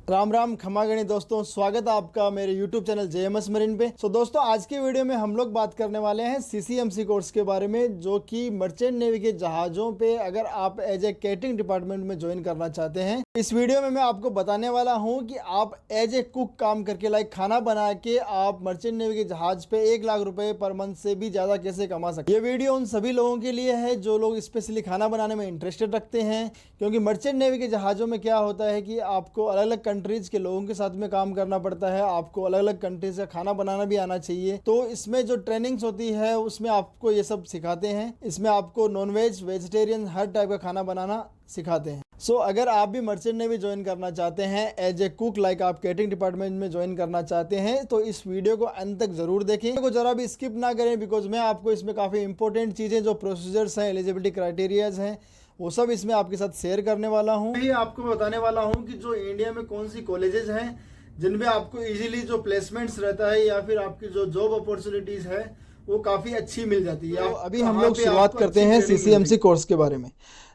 राम राम खमागणी दोस्तों, स्वागत है आपका मेरे YouTube चैनल JMS मरीन पे। दोस्तों, आज के वीडियो में हम लोग बात करने वाले हैं CCMC कोर्स के बारे में, जो कि मर्चेंट नेवी के जहाज़ों पे अगर आप एज ए कैटरिंग डिपार्टमेंट में ज्वाइन करना चाहते हैं। इस वीडियो में मैं आपको बताने वाला हूं कि आप एज ए कुक काम करके, लाइक खाना बना के, आप मर्चेंट नेवी के जहाज पे 1 लाख रुपए पर मंथ से भी ज़्यादा कैसे कमा सकते हैं। ये वीडियो उन सभी लोगों के लिए है जो लोग स्पेशली खाना बनाने में इंटरेस्टेड रखते हैं, क्योंकि मर्चेंट नेवी के जहाज़ों में क्या होता है कि आपको अलग अलग कंट्रीज के लोगों के साथ में काम करना पड़ता है, आपको अलग अलग कंट्रीज का खाना बनाना भी आना चाहिए। तो इसमें जो ट्रेनिंग्स होती है उसमें आपको ये सब सिखाते हैं। इसमें आपको नॉनवेज, वेजिटेरियन, हर टाइप का खाना बनाना सिखाते हैं। अगर आप भी मर्चेंट नेवी ज्वाइन करना चाहते हैं एज ए कुक, लाइक आप कैटरिंग डिपार्टमेंट में ज्वाइन करना चाहते हैं, तो इस वीडियो को अंत तक जरूर देखें, को जरा भी स्किप ना करें, बिकॉज मैं आपको इसमें काफ़ी इंपॉर्टेंट चीज़ें, जो प्रोसीजर्स हैं, एलिजिबिलिटी क्राइटेरियाज हैं, वो सब इसमें आपके साथ शेयर करने वाला हूँ। मैं आपको बताने वाला हूँ कि जो इंडिया में कौन सी कॉलेजेस हैं जिनमें आपको इजीली जो प्लेसमेंट्स रहता है या फिर आपकी जो जॉब अपॉर्चुनिटीज है वो काफ़ी अच्छी मिल जाती है। तो अभी हम लोग शुरुआत करते हैं CCMC कोर्स के बारे में।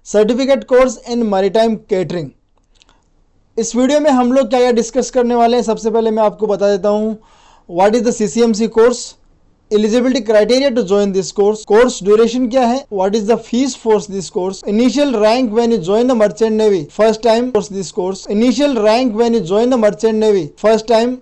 Certificate course in maritime catering. इस वीडियो में हम लोग क्या क्या डिस्कस करने वाले हैं, सबसे पहले मैं आपको बता देता हूँ what is the CCMC course, eligibility criteria to join this course, course duration क्या है, what is the fees for this course, initial rank when you join the merchant navy first time for this course, initial rank when you join the merchant navy first time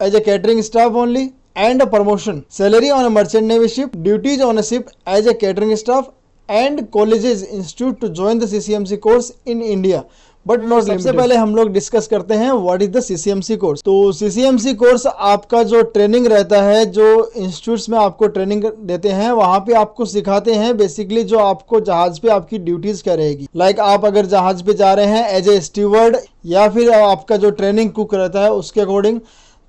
as a catering staff only, and a promotion, salary on a merchant navy ship, duties on a ship as a catering staff, and colleges institute to join the CCMC course in India but not limited. सबसे पहले हम लोग discuss करते हैं what is the CCMC course. तो CCMC course आपका जो training रहता है, जो इंस्टीट्यूट्स में आपको ट्रेनिंग देते हैं, वहां पे आपको सिखाते हैं बेसिकली जो आपको जहाज पे आपकी ड्यूटीज क्या रहेगी। लाइक आप अगर जहाज पे जा रहे हैं एज ए स्टीवर्ड, या फिर आपका जो ट्रेनिंग कुक रहता है उसके अकॉर्डिंग,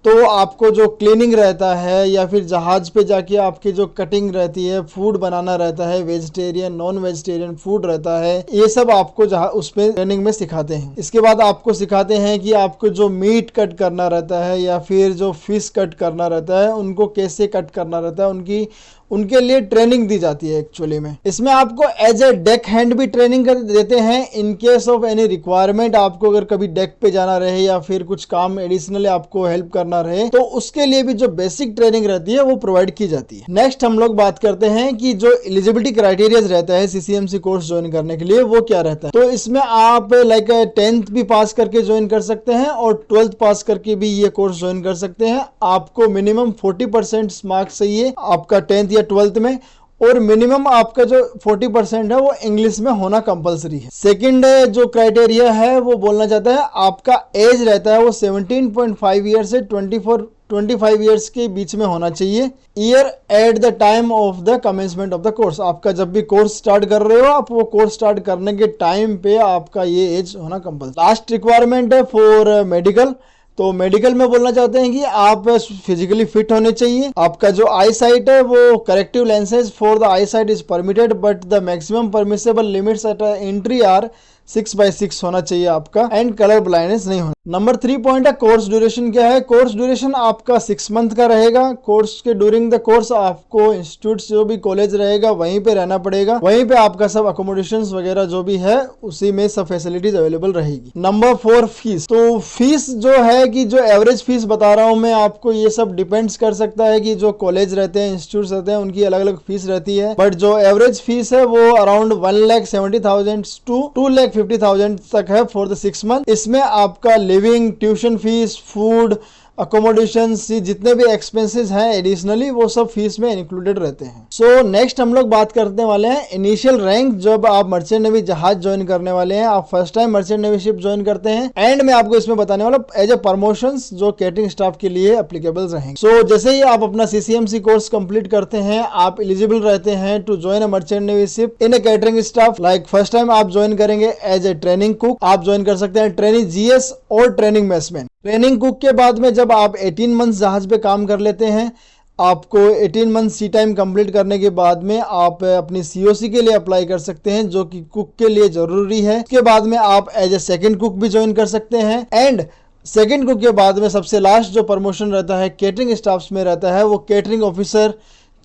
तो आपको जो क्लीनिंग रहता है, या फिर जहाज पे जाके आपकी जो कटिंग रहती है, फूड बनाना रहता है, वेजिटेरियन नॉन वेजिटेरियन फूड रहता है, ये सब आपको उस पे ट्रेनिंग में सिखाते हैं। इसके बाद आपको सिखाते हैं कि आपको जो मीट कट करना रहता है या फिर जो फिश कट करना रहता है, उनको कैसे कट करना रहता है, उनके लिए ट्रेनिंग दी जाती है एक्चुअली में। इसमें आपको एज ए डेक हैंड भी ट्रेनिंग देते हैं in case of any requirement. आपको अगर कभी डेक पे जाना रहे या फिर कुछ काम एडिशनली आपको हेल्प करना रहे, तो उसके लिए भी जो बेसिक ट्रेनिंग रहती है वो प्रोवाइड की जाती है। नेक्स्ट हम लोग बात करते हैं कि जो एलिजिबिलिटी क्राइटेरियाज रहता है CCMC कोर्स ज्वाइन करने के लिए, वो क्या रहता है। तो इसमें आप लाइक 10th भी पास करके ज्वाइन कर सकते हैं और 12th पास करके भी ये कोर्स ज्वाइन कर सकते हैं। आपको मिनिमम 40% मार्क्स चाहिए आपका 10th 12th में, और मिनिमम आपका जो 40% है वो इंग्लिश में होना कंपलसरी है। सेकंड जो क्राइटेरिया है वो बोलना चाहता है, आपका एज रहता है वो 17.5 ईयर से 25 ईयर्स के बीच में होना चाहिए। Year at the time of the commencement of the course. आपका जब भी कोर्स स्टार्ट कर रहे हो, आप वो कोर्स स्टार्ट करने के टाइम पे आपका ये एज होना कंपलसरी। लास्ट रिक्वायरमेंट है फॉर मेडिकल। तो मेडिकल में बोलना चाहते हैं कि आप फिजिकली फिट होने चाहिए। आपका जो आई साइट है वो corrective lenses for the eye sight is permitted, but the maximum permissible limits at entry are 6/6 होना चाहिए आपका, एंड कलर ब्लाइंडनेस नहीं होना। नंबर 3 पॉइंट है कोर्स ड्यूरेशन क्या है। कोर्स ड्यूरेशन आपका 6 मंथ का रहेगा। कोर्स के ड्यूरिंग द कोर्स आपको इंस्टीट्यूट जो भी कॉलेज रहेगा वहीं पे रहना पड़ेगा, वहीं पे आपका सब अकोमोडेशंस वगैरह जो भी है उसी में सब फैसिलिटीज अवेलेबल रहेगी। Number 4 fees. तो फीस जो है कि जो एवरेज फीस बता रहा हूँ मैं आपको, ये सब डिपेंड्स कर सकता है कि जो कॉलेज रहते हैं, इंस्टीट्यूट रहते हैं, उनकी अलग अलग फीस रहती है, बट जो एवरेज फीस है वो अराउंड 1,70,000 to 2,50,000 तक है फॉर द 6 मंथ। इसमें आपका living, tuition fees, food, accommodation, जितने भी एक्सपेंसेस हैं एडिशनली, वो सब फीस में इंक्लूडेड रहते हैं। सो नेक्स्ट हम लोग बात करने वाले हैं इनिशियल रैंक। जब आप मर्चेंट नेवी जहाज ज्वाइन करने वाले हैं, आप first time merchant navy ship join करते हैं, एंड मैं आपको इसमें बताने वाला एज ए प्रमोशंस जो कैटरिंग स्टाफ के लिए एप्लीकेबल रहेंगे। सो जैसे ही आप अपना CCMC कोर्स कंप्लीट करते हैं, आप एलिजिबल रहते हैं to join a merchant navy ship in a catering staff. Like first time आप ज्वाइन करेंगे एज ए ट्रेनिंग कुक, आप ज्वाइन कर सकते हैं ट्रेनिंग GS और ट्रेनिंग मैसमैन। ट्रेनिंग कुक के बाद में जब आप 18 मंथ जहाज पे काम कर लेते हैं, आपको 18 मंथ सी टाइम कंप्लीट करने के बाद में आप अपनी COC के लिए अप्लाई कर सकते हैं, जो कि कुक के लिए जरूरी है। उसके बाद में आप एज ए सेकंड कुक भी ज्वाइन कर सकते हैं, एंड सेकंड कुक के बाद में सबसे लास्ट जो प्रमोशन रहता है कैटरिंग स्टाफ्स में रहता है, वो catering officer,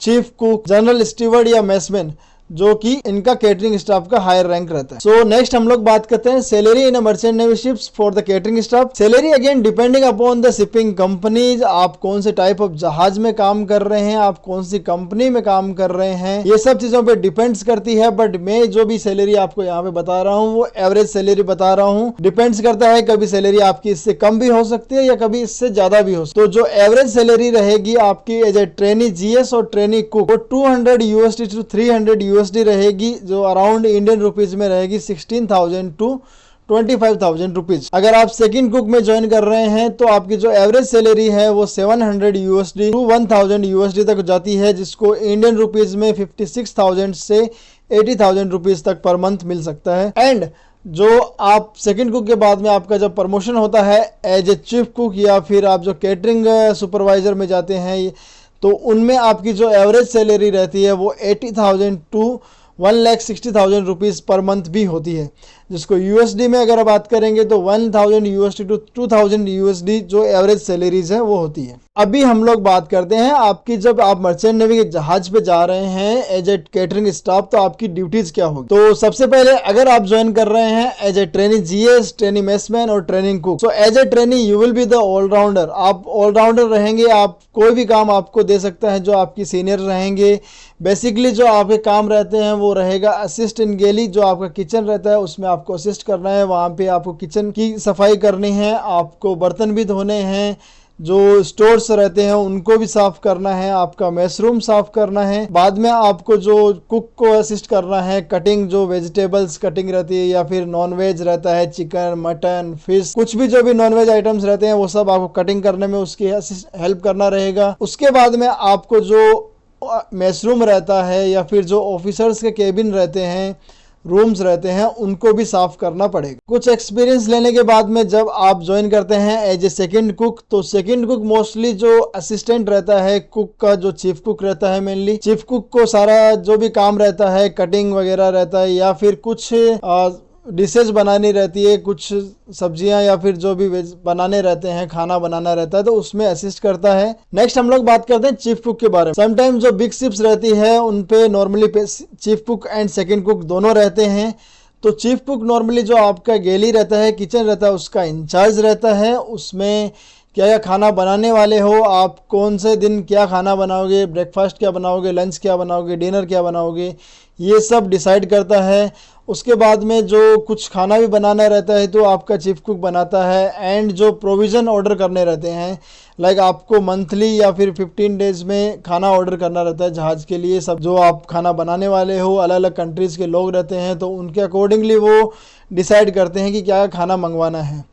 chief cook, general steward या मैसमैन। जो कि इनका केटरिंग स्टाफ का हायर रैंक रहता है। सो नेक्स्ट हम लोग बात करते हैं salary in merchant navy ships for the catering staff. Salary again depending upon the shipping companies, आप कौन से टाइप ऑफ जहाज में काम कर रहे हैं, आप कौन सी कंपनी में काम कर रहे हैं, ये सब चीजों पे डिपेंड्स करती है। बट मैं जो भी सैलरी आपको यहाँ पे बता रहा हूँ वो एवरेज सैलरी बता रहा हूँ। डिपेंड्स करता है, कभी सैलरी आपकी इससे कम भी हो सकती है या कभी इससे ज्यादा भी हो सकती है। तो जो एवरेज सैलरी रहेगी आपकी एज ए ट्रेनी जीएस और ट्रेनी कुक, वो 200 USD टू 300 USD रहेगी, जो अराउंड इंडियन रुपीज में रहेगी 16,000 टू 25,000 रुपीज। अगर आप सेकंड कुक में ज्वाइन कर रहे हैं तो आपकी जो एवरेज सैलरी है वो 700 USD टू 1000 USD तक जाती है, जिसको इंडियन रुपीज में 56,000 से 80,000 रुपीज तक पर मंथ मिल सकता है। एंड जो आप सेकंड कुक के बाद में आपका जब प्रमोशन होता है एज ए चीफ कुक या फिर आप जो केटरिंग सुपरवाइजर में जाते हैं, तो उनमें आपकी जो एवरेज सैलरी रहती है वो 80,000 टू 1,60,000 रुपीज पर मंथ भी होती है, जिसको यूएसडी में अगर बात करेंगे तो 1,000 USD टू 2,000 USD जो एवरेज सैलरीज है वो होती है। अभी हम लोग बात करते हैं आपकी, जब आप मर्चेंट नेवी के जहाज पे जा रहे हैं एज ए केटरिंग स्टाफ तो आपकी ड्यूटीज क्या होगी। तो सबसे पहले अगर आप ज्वाइन कर रहे हैं as a trainee GS, trainee messman और training cook, so as a trainee you will be the all rounder. आप ऑलराउंडर रहेंगे, आप कोई भी काम आपको दे सकता है जो आपकी सीनियर रहेंगे। बेसिकली जो आपके काम रहते हैं वो रहेगा असिस्ट इन गेली, जो आपका किचन रहता है उसमें आपको असिस्ट करना है, वहाँ पे आपको किचन की सफाई करनी है, आपको बर्तन भी धोने हैं, जो स्टोर्स रहते हैं उनको भी साफ करना है, आपका मेसरूम साफ करना है। बाद में आपको जो कुक को असिस्ट करना है, कटिंग जो वेजिटेबल्स कटिंग रहती है या फिर नॉन वेज रहता है, चिकन मटन फिश, कुछ भी जो भी नॉन वेज आइटम्स रहते हैं वो सब आपको कटिंग करने में उसकी हेल्प करना रहेगा। उसके बाद में आपको जो मेसरूम रहता है या फिर जो ऑफिसर्स के केबिन रहते हैं, रूम्स रहते हैं, उनको भी साफ करना पड़ेगा। कुछ एक्सपीरियंस लेने के बाद में जब आप ज्वाइन करते हैं एज ए सेकंड कुक, तो सेकंड कुक मोस्टली जो असिस्टेंट रहता है कुक का, जो चीफ कुक रहता है, मेनली चीफ कुक को सारा जो भी काम रहता है, कटिंग वगैरह रहता है या फिर कुछ डिशेज बनानी रहती है, कुछ सब्जियां या फिर जो भी बनाने रहते हैं, खाना बनाना रहता है, तो उसमें असिस्ट करता है। नेक्स्ट हम लोग बात करते हैं चीफ कुक के बारे में। समटाइम जो बिग शिप्स रहती है उन पे normally chief cook and second cook दोनों रहते हैं। तो चीफ कुक नॉर्मली जो आपका गैली रहता है, किचन रहता है, उसका इंचार्ज रहता है। उसमें क्या क्या खाना बनाने वाले हो, आप कौन से दिन क्या खाना बनाओगे, ब्रेकफास्ट क्या बनाओगे, लंच क्या बनाओगे, डिनर क्या बनाओगे, ये सब डिसाइड करता है। उसके बाद में जो कुछ खाना भी बनाना रहता है तो आपका चीफ कुक बनाता है। एंड जो प्रोविज़न ऑर्डर करने रहते हैं, लाइक आपको मंथली या फिर 15 डेज में खाना ऑर्डर करना रहता है जहाज़ के लिए। सब जो आप खाना बनाने वाले हो, अलग अलग कंट्रीज़ के लोग रहते हैं, तो उनके अकॉर्डिंगली वो डिसाइड करते हैं कि क्या खाना मंगवाना है।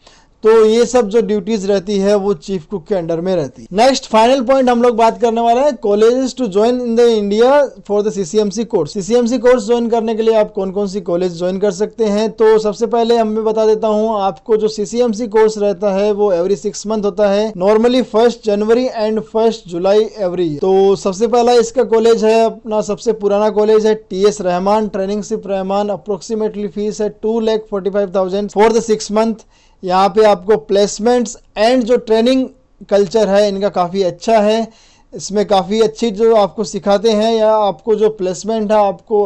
तो ये सब जो ड्यूटीज रहती है वो चीफ कुक के अंडर में रहती है। नेक्स्ट फाइनल पॉइंट हम लोग बात करने वाले हैं colleges to join in the India for the CCMC course. CCMC course join करने के लिए आप कौन कौन सी कॉलेज ज्वाइन कर सकते हैं। तो सबसे पहले मैं बता देता हूँ आपको, जो सीसीएमसी कोर्स रहता है वो एवरी 6 मंथ होता है, normally 1 January and 1 July every year. तो सबसे पहला इसका कॉलेज है अपना सबसे पुराना कॉलेज है TS Rahman, training ship Rahman. Approximately fees है 2,45,000 फॉर द 6 मंथ। यहाँ पे आपको प्लेसमेंट्स एंड जो ट्रेनिंग कल्चर है इनका काफ़ी अच्छा है। इसमें काफ़ी अच्छी जो आपको सिखाते हैं या आपको जो प्लेसमेंट है आपको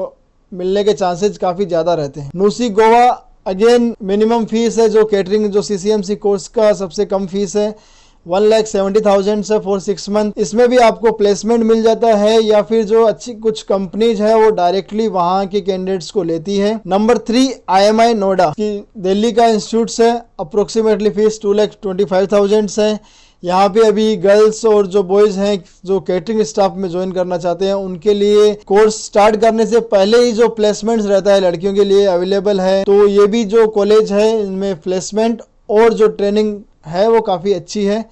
मिलने के चांसेस काफ़ी ज़्यादा रहते हैं। नूसी गोवा अगेन मिनिमम फीस है, जो केटरिंग जो सीसीएमसी कोर्स का सबसे कम फीस है 1,70,000 से फॉर 6 मंथ। इसमें भी आपको प्लेसमेंट मिल जाता है या फिर जो अच्छी कुछ कंपनीज है वो डायरेक्टली वहाँ के कैंडिडेट्स को लेती है। नंबर 3 IMI नोएडा की दिल्ली का इंस्टीट्यूट है, अप्रोक्सीमेटली फीस 2,25,000 है। यहाँ पे अभी गर्ल्स और जो बॉयज़ हैं जो केटरिंग स्टाफ में ज्वाइन करना चाहते हैं उनके लिए कोर्स स्टार्ट करने से पहले ही जो प्लेसमेंट्स रहता है लड़कियों के लिए अवेलेबल है। तो ये भी जो कॉलेज है इनमें प्लेसमेंट और जो ट्रेनिंग है वो काफ़ी अच्छी है,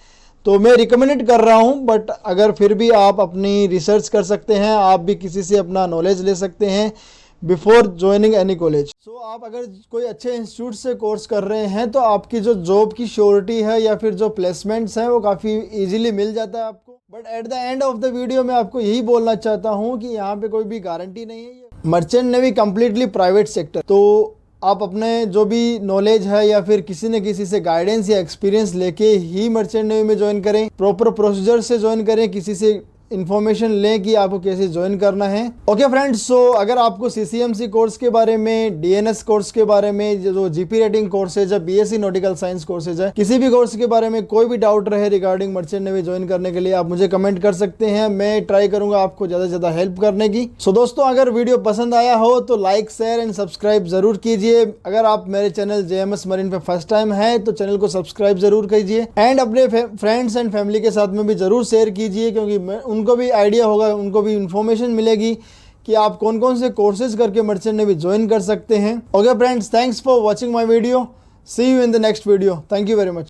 तो मैं रिकमेंडेड कर रहा हूँ। बट अगर फिर भी आप अपनी रिसर्च कर सकते हैं, आप भी किसी से अपना नॉलेज ले सकते हैं बिफोर ज्वाइनिंग एनी कॉलेज। सो आप अगर कोई अच्छे इंस्टीट्यूट से कोर्स कर रहे हैं तो आपकी जो जॉब की श्योरिटी है या फिर जो प्लेसमेंट्स हैं वो काफ़ी इजीली मिल जाता है आपको। But at the end of the video मैं आपको यही बोलना चाहता हूँ कि यहाँ पे कोई भी गारंटी नहीं है। Merchant navy completely private sector, तो आप अपने जो भी नॉलेज है या फिर किसी न किसी से गाइडेंस या एक्सपीरियंस लेके ही मर्चेंट नेवी में ज्वाइन करें, प्रॉपर प्रोसीजर से ज्वाइन करें, किसी से इन्फॉर्मेशन लें कि आपको कैसे ज्वाइन करना है। ओके फ्रेंड्स, सो अगर आपको सीसीएमसी कोर्स के बारे में, डीएनएस कोर्स के बारे में, जो जीपी रेटिंग कोर्सेज है, बीएससी नॉटिकल साइंस कोर्सेज है, किसी भी कोर्स के बारे में कोई भी डाउट रहे रिगार्डिंग मर्चेंट नेवी ज्वाइन करने के लिए, आप मुझे कमेंट कर सकते हैं। मैं ट्राई करूंगा आपको ज्यादा से ज्यादा हेल्प करने की। सो दोस्तों, अगर वीडियो पसंद आया हो तो लाइक, शेयर एंड सब्सक्राइब जरूर कीजिए। अगर आप मेरे चैनल जेएमएस मरीन पे फर्स्ट टाइम है तो चैनल को सब्सक्राइब जरूर कीजिए एंड अपने फ्रेंड्स एंड फैमिली के साथ में भी जरूर शेयर कीजिए, क्योंकि उनको भी आइडिया होगा, उनको भी इंफॉर्मेशन मिलेगी कि आप कौन कौन से कोर्सेज करके मर्चेंट नेवी ज्वाइन कर सकते हैं। Okay friends, thanks for watching my video. See you in the next video. Thank you very much.